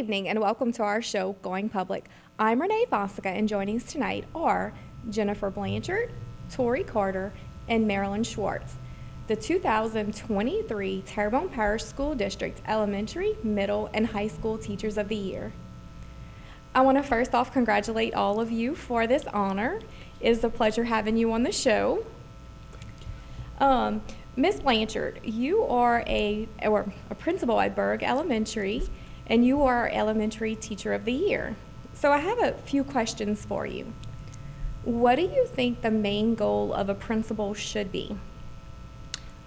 evening and welcome to our show, Going Public. I'm Renee Fossica and joining us tonight are Jennifer Blanchard, Tori Carter, and Marilyn Schwartz, the 2023 Terrebonne Parish School District Elementary, Middle, and High School Teachers of the Year. I want to first off congratulate all of you for this honor. It is a pleasure having you on the show. Ms. Blanchard, you are a principal at Berg Elementary, and you are our Elementary Teacher of the Year. So I have a few questions for you. What do you think the main goal of a principal should be?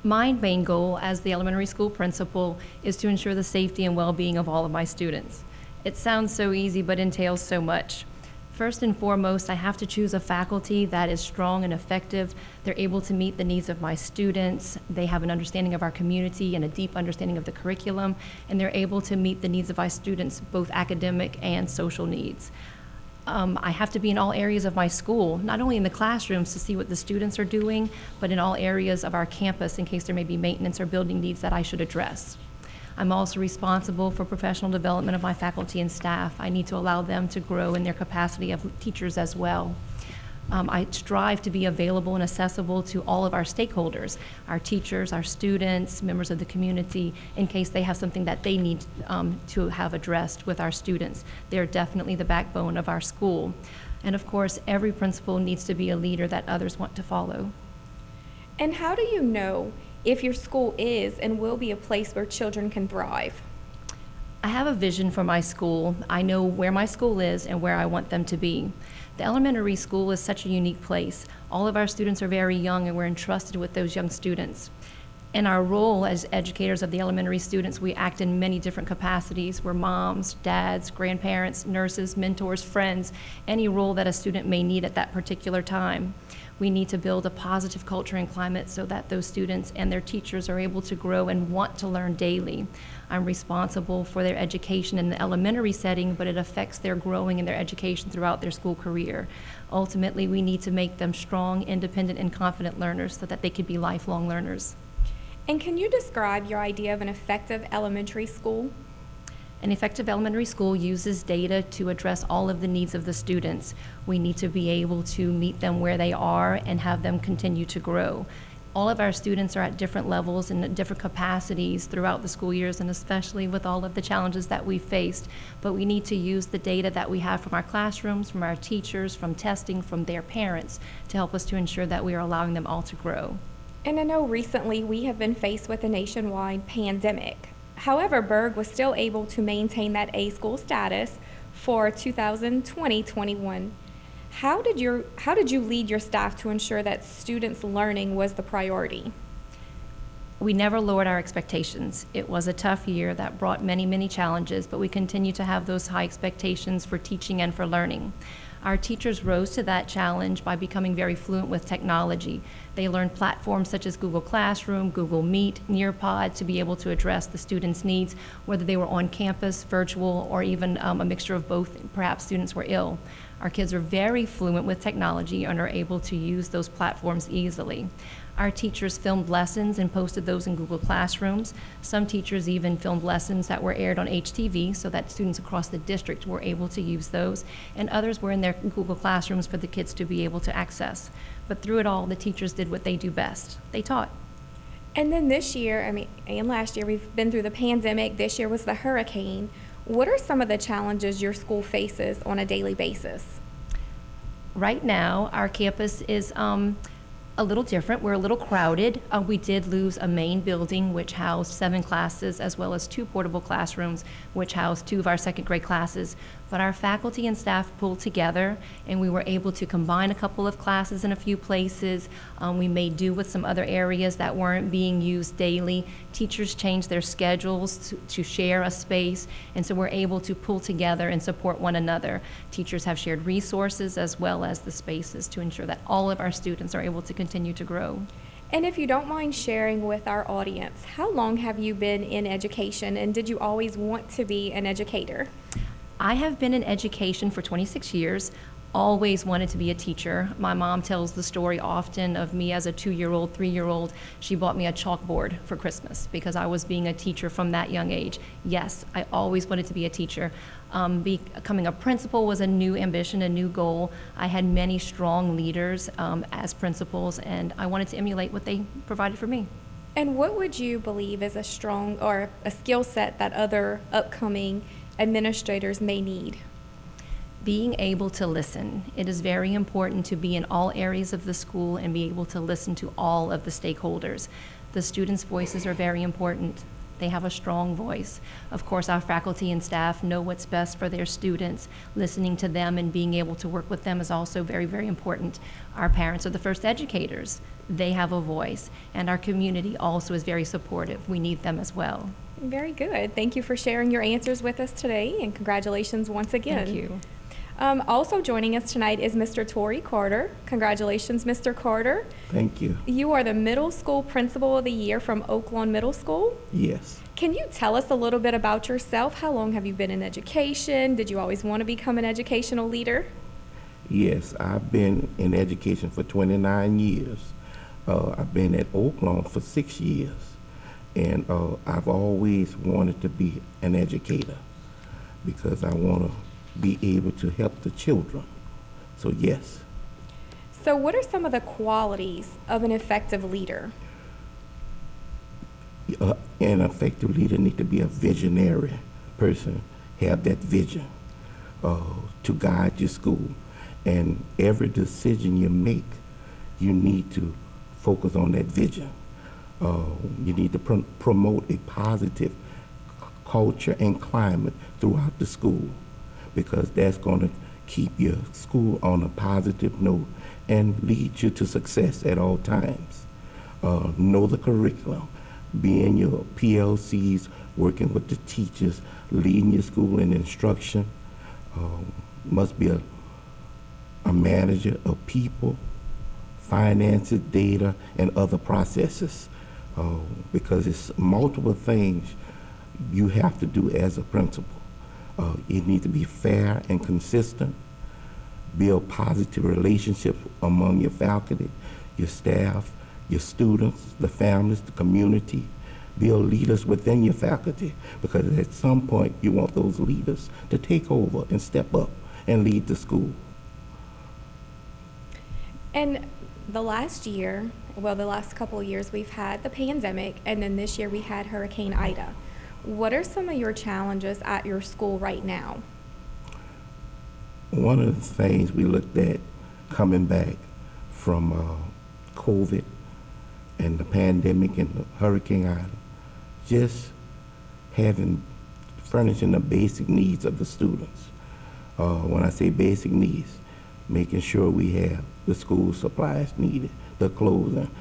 My main goal as the elementary school principal is to ensure the safety and well-being of all of my students. It sounds so easy, but entails so much. First and foremost, I have to choose a faculty that is strong and effective. They're able to meet the needs of my students. They have an understanding of our community and a deep understanding of the curriculum, and they're able to meet the needs of my students, both academic and social needs. I have to be in all areas of my school, not only in the classrooms to see what the students are doing, but in all areas of our campus in case there may be maintenance or building needs that I should address. I'm also responsible for professional development of my faculty and staff. I need to allow them to grow in their capacity of teachers as well. I strive to be available and accessible to all of our stakeholders, our teachers, our students, members of the community, in case they have something that they need to have addressed with our students. They're definitely the backbone of our school. And of course, every principal needs to be a leader that others want to follow. And how do you know if your school is and will be a place where children can thrive? I have a vision for my school. I know where my school is and where I want them to be. The elementary school is such a unique place. All of our students are very young and we're entrusted with those young students. In our role as educators of the elementary students, we act in many different capacities. We're moms, dads, grandparents, nurses, mentors, friends, any role that a student may need at that particular time. We need to build a positive culture and climate so that those students and their teachers are able to grow and want to learn daily. I'm responsible for their education in the elementary setting, but it affects their growing and their education throughout their school career. Ultimately, we need to make them strong, independent, and confident learners so that they can be lifelong learners. And can you describe your idea of an effective elementary school? An effective elementary school uses data to address all of the needs of the students. We need to be able to meet them where they are and have them continue to grow. All of our students are at different levels and at different capacities throughout the school years, and especially with all of the challenges that we've faced. But we need to use the data that we have from our classrooms, from our teachers, from testing, from their parents, to help us to ensure that we are allowing them all to grow. And I know recently we have been faced with a nationwide pandemic. However, Berg was still able to maintain that A school status for 2020-21. How did you lead your staff to ensure that students' learning was the priority? We never lowered our expectations. It was a tough year that brought many, many challenges, but we continue to have those high expectations for teaching and for learning. Our teachers rose to that challenge by becoming very fluent with technology. They learned platforms such as Google Classroom, Google Meet, Nearpod to be able to address the students' needs, whether they were on campus, virtual, or even a mixture of both. Perhaps students were ill. Our kids are very fluent with technology and are able to use those platforms easily. Our teachers filmed lessons and posted those in Google Classrooms. Some teachers even filmed lessons that were aired on HTV so that students across the district were able to use those, and others were in their Google Classrooms for the kids to be able to access. But through it all, the teachers did what they do best. They taught. And then this year, and last year, we've been through the pandemic. This year was the hurricane. What are some of the challenges your school faces on a daily basis? Right now, our campus is a little different. We're a little crowded. We did lose a main building which housed 7 classes as well as 2 portable classrooms which housed 2 of our second grade classes. But our faculty and staff pulled together and we were able to combine a couple of classes in a few places. We made do with some other areas that weren't being used daily. Teachers changed their schedules to share a space, and so we're able to pull together and support one another. Teachers have shared resources as well as the spaces to ensure that all of our students are able to continue to grow. And if you don't mind sharing with our audience, how long have you been in education, and did you always want to be an educator? I have been in education for 26 years. always wanted to be a teacher. My mom tells the story often of me as a 2-year-old, 3-year-old. She bought me a chalkboard for Christmas because I was being a teacher from that young age. Yes, I always wanted to be a teacher. Becoming a principal was a new ambition, a new goal. I had many strong leaders as principals, and I wanted to emulate what they provided for me. And what would you believe is a strong or a skill set that other upcoming administrators may need? Being able to listen. It is very important to be in all areas of the school and be able to listen to all of the stakeholders. The students' voices are very important. They have a strong voice. Of course, our faculty and staff know what's best for their students. Listening to them and being able to work with them is also very, very important. Our parents are the first educators. They have a voice. And our community also is very supportive. We need them as well. Very good. Thank you for sharing your answers with us today, and congratulations once again. Thank you. Also joining us tonight is Mr. Torrey Carter. Congratulations, Mr. Carter. Thank you. You are the Middle School Principal of the Year from Oak Lawn Middle School. Yes. Can you tell us a little bit about yourself? How long have you been in education? Did you always want to become an educational leader? Yes, I've been in education for 29 years. I've been at Oak Lawn for 6 years. And I've always wanted to be an educator because I want to be able to help the children. So yes. So what are some of the qualities of an effective leader? An effective leader needs to be a visionary person, have that vision to guide your school. And every decision you make, you need to focus on that vision. You need to promote a positive culture and climate throughout the school, because that's going to keep your school on a positive note and lead you to success at all times. Know the curriculum, be in your PLCs, working with the teachers, leading your school in instruction. Must be a manager of people, finances, data, and other processes, because it's multiple things you have to do as a principal. You need to be fair and consistent, build positive relationships among your faculty, your staff, your students, the families, the community. Build leaders within your faculty, because at some point you want those leaders to take over and step up and lead the school. And the last year, well, the last couple of years, we've had the pandemic, and then this year we had Hurricane Ida. What are some of your challenges at your school right now? One of the things we looked at coming back from COVID and the pandemic and the Hurricane Ida, just furnishing the basic needs of the students. When I say basic needs, making sure we have the school supplies needed, the clothing.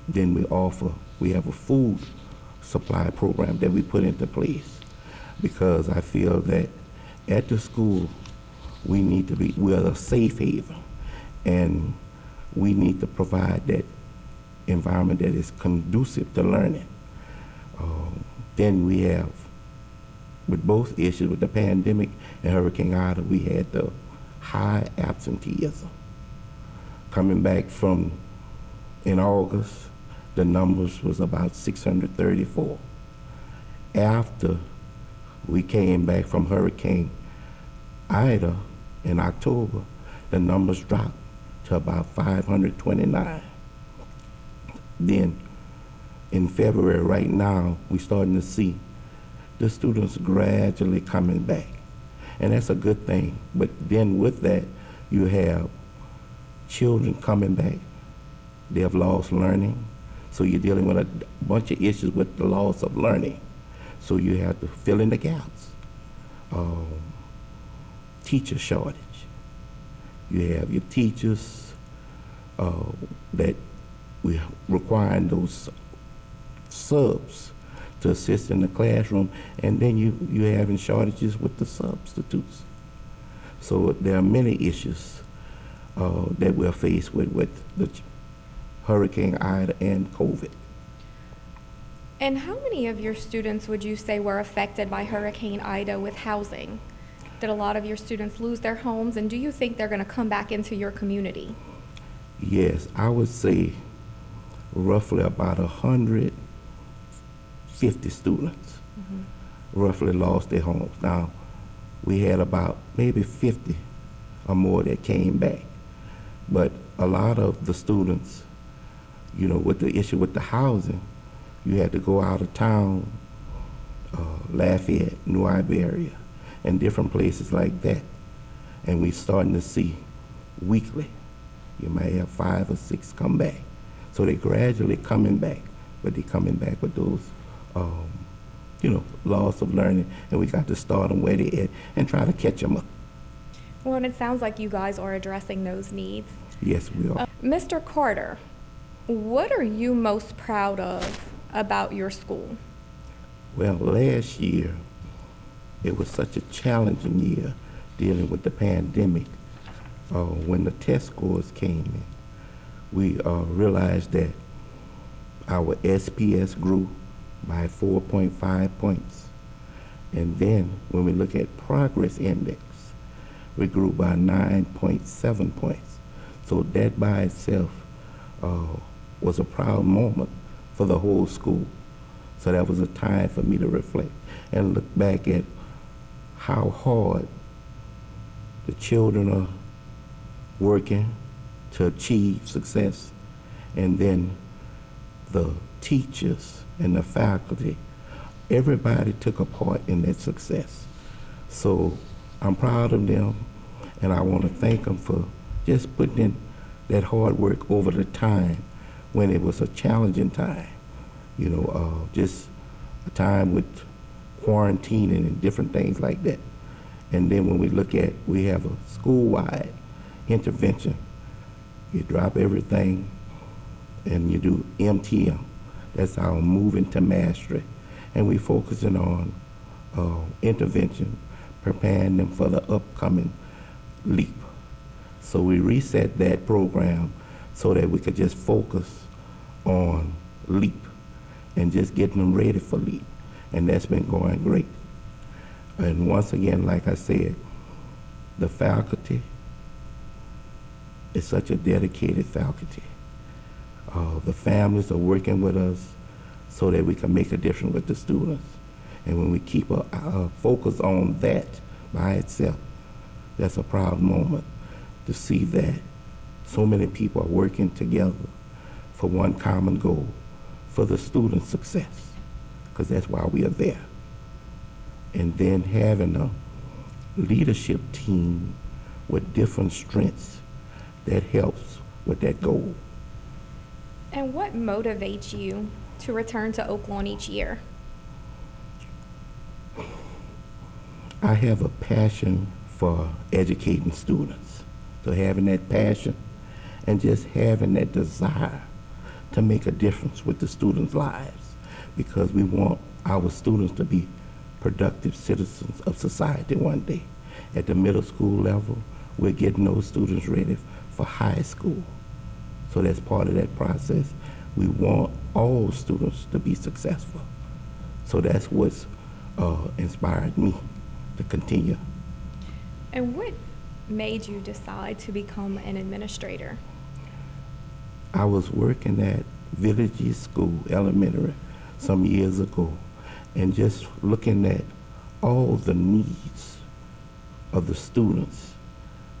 Then we have a food supply program that we put into place, because I feel that at the school we're a safe haven, and we need to provide that environment that is conducive to learning. Then we have, with both issues, with the pandemic and Hurricane Ida, we had the high absenteeism. Coming back from in August, the numbers was about 634. After we came back from Hurricane Ida in October, the numbers dropped to about 529. Then in February right now, we're starting to see the students gradually coming back. And that's a good thing. But then with that, you have children coming back. They have lost learning. So you're dealing with a bunch of issues with the loss of learning. So you have to fill in the gaps. Teacher shortage. You have your teachers that we're requiring those subs to assist in the classroom, and then you're having shortages with the substitutes. So there are many issues that we're faced with the Hurricane Ida and COVID. And how many of your students would you say were affected by Hurricane Ida with housing? Did a lot of your students lose their homes, and do you think they're going to come back into your community? Yes, I would say roughly about 150 students roughly lost their homes. Now, we had about maybe 50 or more that came back. But a lot of the students, you know, with the issue with the housing, you had to go out of town, Lafayette, New Iberia, and different places like that. And we starting to see weekly, you might have 5 or 6 come back. So they're gradually coming back, but they're coming back with those, you know, loss of learning, and we got to start them where they're at and try to catch them up. Well, and it sounds like you guys are addressing those needs. Yes, we are. Mr. Carter, what are you most proud of about your school? Well, last year, it was such a challenging year dealing with the pandemic. When the test scores came in, we realized that our SPS grew by 4.5 points. And then when we look at progress index, we grew by 9.7 points. So that by itself was a proud moment for the whole school. So that was a time for me to reflect and look back at how hard the children are working to achieve success, and then the teachers and the faculty, everybody took a part in that success. So I'm proud of them, and I want to thank them for just putting in that hard work over the time when it was a challenging time. You know, just a time with quarantining and different things like that. And then when we look at, we have a school-wide intervention. You drop everything and you do MTM. That's our moving to mastery. And we focusing on intervention, preparing them for the upcoming leap. So we reset that program so that we could just focus on leap and just getting them ready for leap. And that's been going great. And once again, like I said, the faculty is such a dedicated faculty. The families are working with us so that we can make a difference with the students. And when we keep a focus on that by itself, that's a proud moment to see that so many people are working together for one common goal, for the students' success, because that's why we are there. And then having a leadership team with different strengths that helps with that goal. And what motivates you to return to Oaklawn each year? I have a passion for educating students. So having that passion and just having that desire to make a difference with the students' lives, because we want our students to be productive citizens of society one day. At the middle school level, we're getting those students ready for high school. So that's part of that process. We want all students to be successful. So that's what's inspired me to continue. And what made you decide to become an administrator? I was working at Village School Elementary some years ago, and just looking at all the needs of the students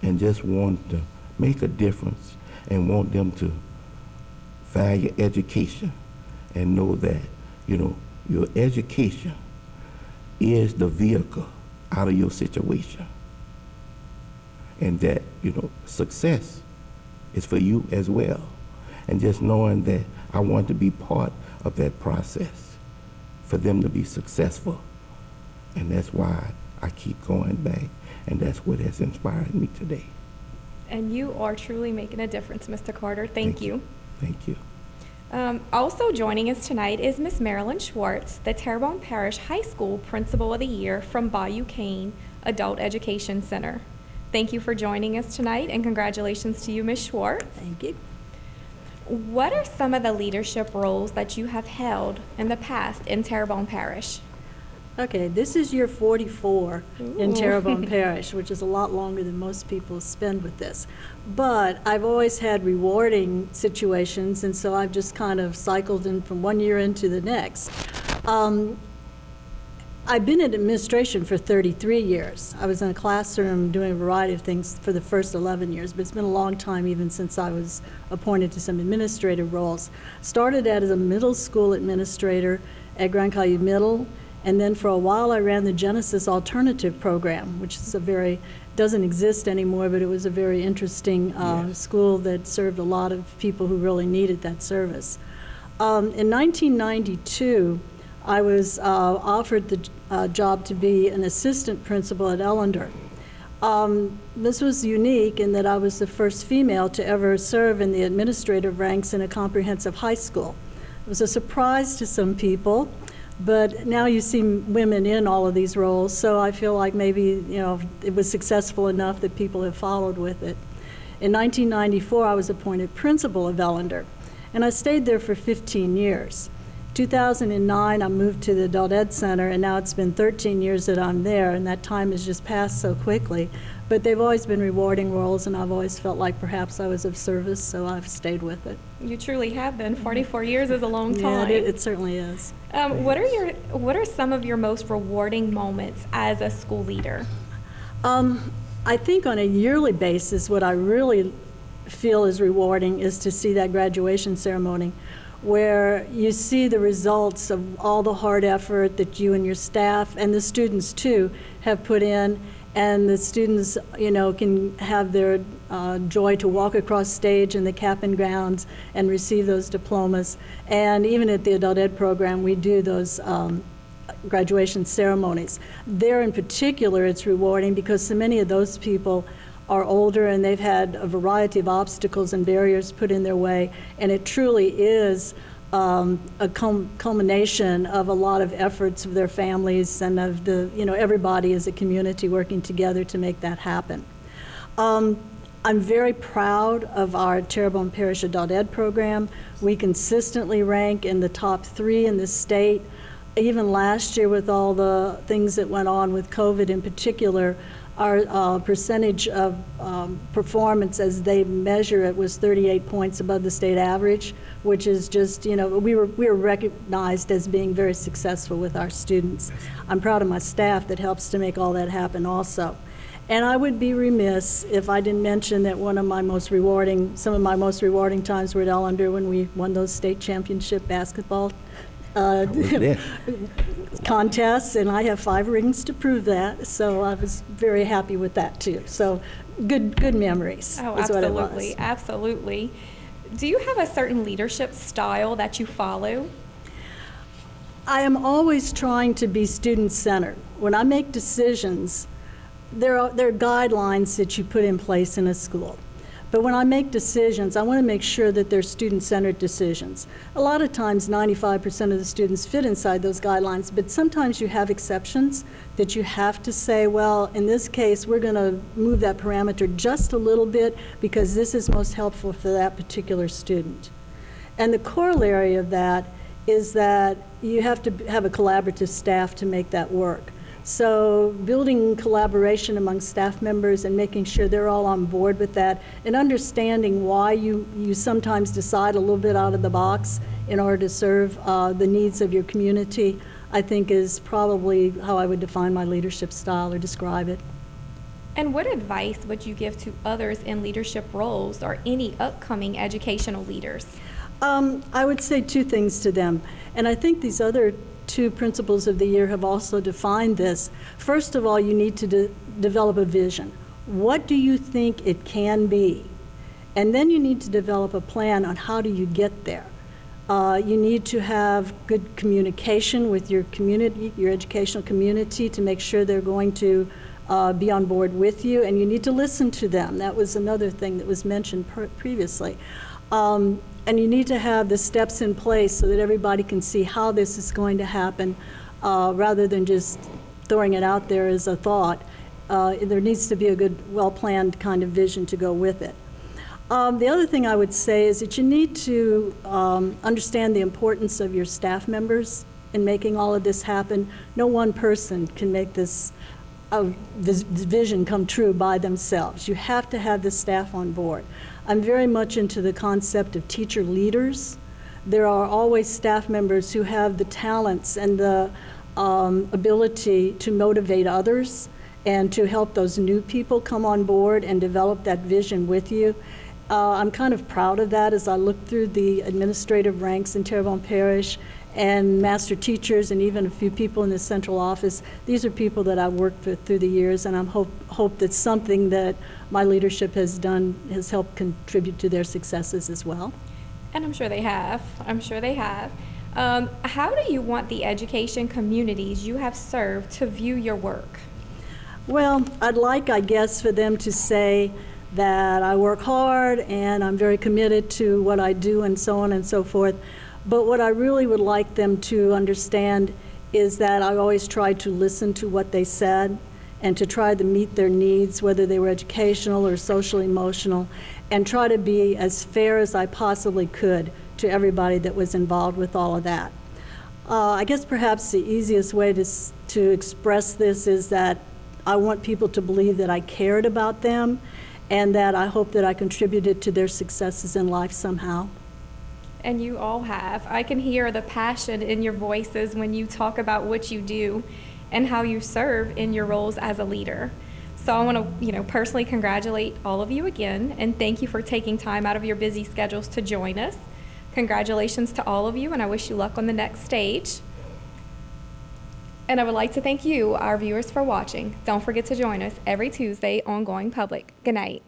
and just want to make a difference and want them to value education and know that, you know, your education is the vehicle out of your situation. And that, you know, success is for you as well. And just knowing that I want to be part of that process for them to be successful. And that's why I keep going back, and that's what has inspired me today. And you are truly making a difference, Mr. Carter. Thank you. Thank you. Also joining us tonight is Miss Marilyn Schwartz, the Terrebonne Parish High School Principal of the Year from Bayou Cane Adult Education Center. Thank you for joining us tonight, and congratulations to you, Ms. Schwartz. Thank you. What are some of the leadership roles that you have held in the past in Terrebonne Parish? Okay, this is year 44 in Ooh. Terrebonne Parish, which is a lot longer than most people spend with this. But I've always had rewarding situations, and so I've just kind of cycled in from one year into the next. I've been in administration for 33 years. I was in a classroom doing a variety of things for the first 11 years, but it's been a long time even since I was appointed to some administrative roles. Started out as a middle school administrator at Grand Caillou Middle, and then for a while I ran the Genesis Alternative Program, which is doesn't exist anymore, but it was a very interesting school that served a lot of people who really needed that service. In 1992, I was offered the job to be an assistant principal at Ellender. This was unique in that I was the first female to ever serve in the administrative ranks in a comprehensive high school. It was a surprise to some people, but now you see women in all of these roles, so I feel like maybe, it was successful enough that people have followed with it. In 1994, I was appointed principal of Ellender, and I stayed there for 15 years. 2009, I moved to the Adult Ed Center, and now it's been 13 years that I'm there, and that time has just passed so quickly. But they've always been rewarding roles, and I've always felt like perhaps I was of service, so I've stayed with it. You truly have been. 44 years is a long time. Yeah, it certainly is. What are some of your most rewarding moments as a school leader? I think on a yearly basis, what I really feel is rewarding is to see that graduation ceremony, where you see the results of all the hard effort that you and your staff and the students too have put in, and the students can have their joy to walk across stage in the cap and gowns and receive those diplomas. And even at the adult ed program, we do those graduation ceremonies. There in particular, it's rewarding because so many of those people are older and they've had a variety of obstacles and barriers put in their way, and it truly is a culmination of a lot of efforts of their families and of everybody as a community working together to make that happen. I'm very proud of our Terrebonne Parish Adult Ed program. We consistently rank in the top 3 in the state. Even last year, with all the things that went on with COVID in particular, our percentage of performance as they measure it was 38 points above the state average, which is just, we were recognized as being very successful with our students. I'm proud of my staff that helps to make all that happen also. And I would be remiss if I didn't mention that some of my most rewarding times were at Ellender when we won those state championship basketball contests, and I have 5 rings to prove that, so I was very happy with that too. So good memories. Oh, is what it absolutely, was. absolutely. Do you have a certain leadership style that you follow? I am always trying to be student-centered. When I make decisions, there are guidelines that you put in place in a school. But when I make decisions, I want to make sure that they're student-centered decisions. A lot of times, 95% of the students fit inside those guidelines, but sometimes you have exceptions that you have to say, well, in this case, we're going to move that parameter just a little bit because this is most helpful for that particular student. And the corollary of that is that you have to have a collaborative staff to make that work. So building collaboration among staff members and making sure they're all on board with that and understanding why you sometimes decide a little bit out of the box in order to serve the needs of your community, I think is probably how I would define my leadership style or describe it. And what advice would you give to others in leadership roles or any upcoming educational leaders? I would say 2 things to them, and I think these other 2 principles of the year have also defined this. First of all, you need to develop a vision. What do you think it can be? And then you need to develop a plan on how do you get there. You need to have good communication with your community, your educational community, to make sure they're going to be on board with you, and you need to listen to them. That was another thing that was mentioned previously. And you need to have the steps in place so that everybody can see how this is going to happen rather than just throwing it out there as a thought. There needs to be a good, well-planned kind of vision to go with it. The other thing I would say is that you need to understand the importance of your staff members in making all of this happen. No one person can make this vision come true by themselves. You have to have the staff on board. I'm very much into the concept of teacher leaders. There are always staff members who have the talents and the ability to motivate others and to help those new people come on board and develop that vision with you. I'm kind of proud of that as I look through the administrative ranks in Terrebonne Parish and master teachers and even a few people in the central office. These are people that I've worked with through the years, and I'm hope that something that my leadership has done has helped contribute to their successes as well. And I'm sure they have. I'm sure they have. How do you want the education communities you have served to view your work? Well, I'd like, I guess, for them to say that I work hard and I'm very committed to what I do and so on and so forth. But what I really would like them to understand is that I always tried to listen to what they said and to try to meet their needs, whether they were educational or social emotional, and try to be as fair as I possibly could to everybody that was involved with all of that. I guess perhaps the easiest way to express this is that I want people to believe that I cared about them and that I hope that I contributed to their successes in life somehow. And you all have. I can hear the passion in your voices when you talk about what you do and how you serve in your roles as a leader. So I want to, personally congratulate all of you again, and thank you for taking time out of your busy schedules to join us. Congratulations to all of you, and I wish you luck on the next stage. And I would like to thank you, our viewers, for watching. Don't forget to join us every Tuesday on Going Public. Good night.